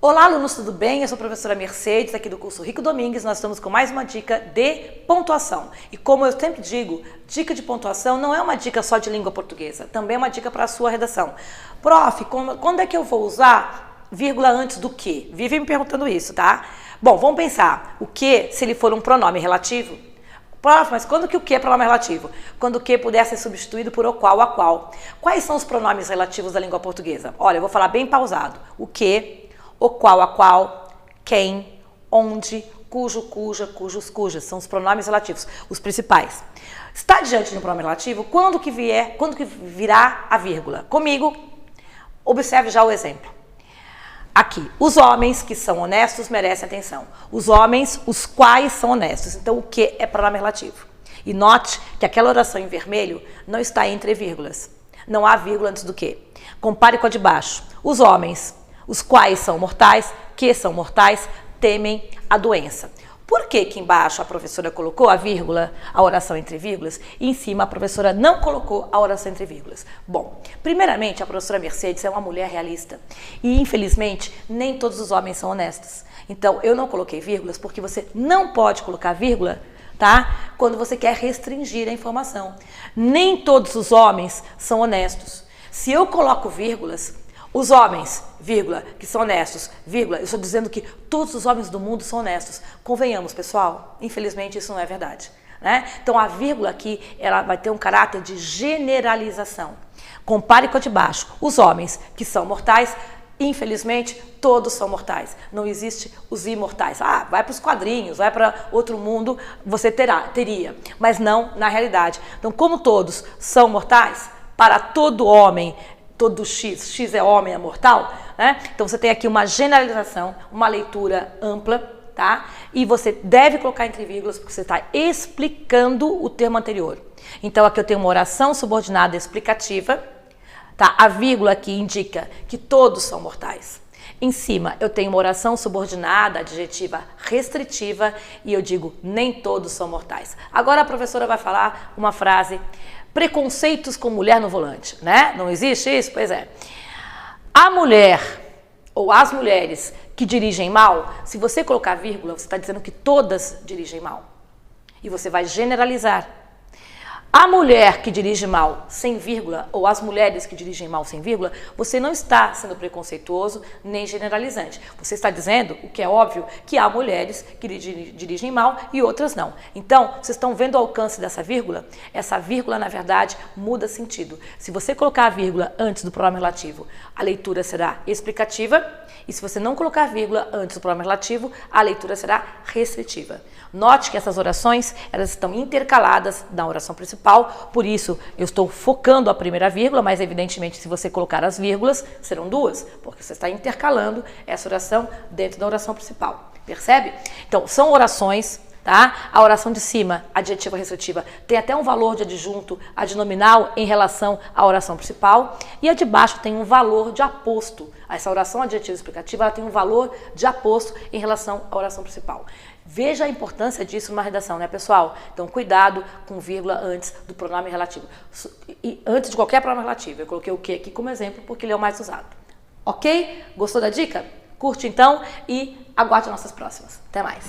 Olá, alunos, tudo bem? Eu sou a professora Mercedes, aqui do curso Rico Domingues. Nós estamos com mais uma dica de pontuação. E como eu sempre digo, dica de pontuação não é uma dica só de língua portuguesa, também é uma dica para a sua redação. Prof, quando é que eu vou usar vírgula antes do que? Vive me perguntando isso, tá? Bom, vamos pensar. O que, se ele for um pronome relativo? Prof, mas quando que o que é pronome relativo? Quando o que puder ser substituído por o qual, a qual. Quais são os pronomes relativos da língua portuguesa? Olha, eu vou falar bem pausado. O que, o qual, a qual, quem, onde, cujo, cuja, cujos, cujas. São os pronomes relativos, os principais. Está diante de um pronome relativo, quando que virá a vírgula? Comigo, observe já o exemplo. Aqui, os homens que são honestos merecem atenção. Os homens, os quais são honestos. Então, o que é pronome relativo? E note que aquela oração em vermelho não está entre vírgulas. Não há vírgula antes do que. Compare com a de baixo. Os homens, os quais são mortais, que são mortais, temem a doença. Por que que embaixo a professora colocou a vírgula, a oração entre vírgulas, e em cima a professora não colocou a oração entre vírgulas? Bom, primeiramente a professora Mercedes é uma mulher realista e infelizmente nem todos os homens são honestos. Então eu não coloquei vírgulas porque você não pode colocar vírgula, tá? Quando você quer restringir a informação. Nem todos os homens são honestos. Se eu coloco vírgulas, os homens, vírgula, que são honestos, vírgula, eu estou dizendo que todos os homens do mundo são honestos. Convenhamos, pessoal, infelizmente isso não é verdade, né? Então a vírgula aqui, ela vai ter um caráter de generalização. Compare com a de baixo. Os homens que são mortais, infelizmente, todos são mortais. Não existe os imortais. Ah, vai para os quadrinhos, vai para outro mundo, você teria, mas não na realidade. Então, como todos são mortais, para todo homem, todo X é homem, é mortal, né? Então você tem aqui uma generalização, uma leitura ampla, tá? E você deve colocar entre vírgulas porque você está explicando o termo anterior. Então aqui eu tenho uma oração subordinada explicativa, tá? A vírgula aqui indica que todos são mortais. Em cima eu tenho uma oração subordinada, adjetiva restritiva, e eu digo nem todos são mortais. Agora a professora vai falar uma frase: preconceitos com mulher no volante, né? Não existe isso? Pois é. A mulher ou as mulheres que dirigem mal, se você colocar vírgula, você está dizendo que todas dirigem mal. E você vai generalizar. A mulher que dirige mal sem vírgula, ou as mulheres que dirigem mal sem vírgula, você não está sendo preconceituoso nem generalizante. Você está dizendo, o que é óbvio, que há mulheres que dirigem mal e outras não. Então, vocês estão vendo o alcance dessa vírgula? Essa vírgula, na verdade, muda sentido. Se você colocar a vírgula antes do pronome relativo, a leitura será explicativa. E se você não colocar vírgula antes do pronome relativo, a leitura será restritiva. Note que essas orações, elas estão intercaladas na oração principal, por isso eu estou focando a primeira vírgula, mas evidentemente se você colocar as vírgulas, serão duas, porque você está intercalando essa oração dentro da oração principal. Percebe? Então, são orações, tá? A oração de cima, adjetiva restritiva, tem até um valor de adjunto adnominal em relação à oração principal, e a de baixo tem um valor de aposto. Essa oração adjetiva explicativa, ela tem um valor de aposto em relação à oração principal. Veja a importância disso numa redação, né, pessoal? Então, cuidado com vírgula antes do pronome relativo. E antes de qualquer pronome relativo. Eu coloquei o que aqui como exemplo porque ele é o mais usado. Ok? Gostou da dica? Curte então e aguarde nossas próximas. Até mais!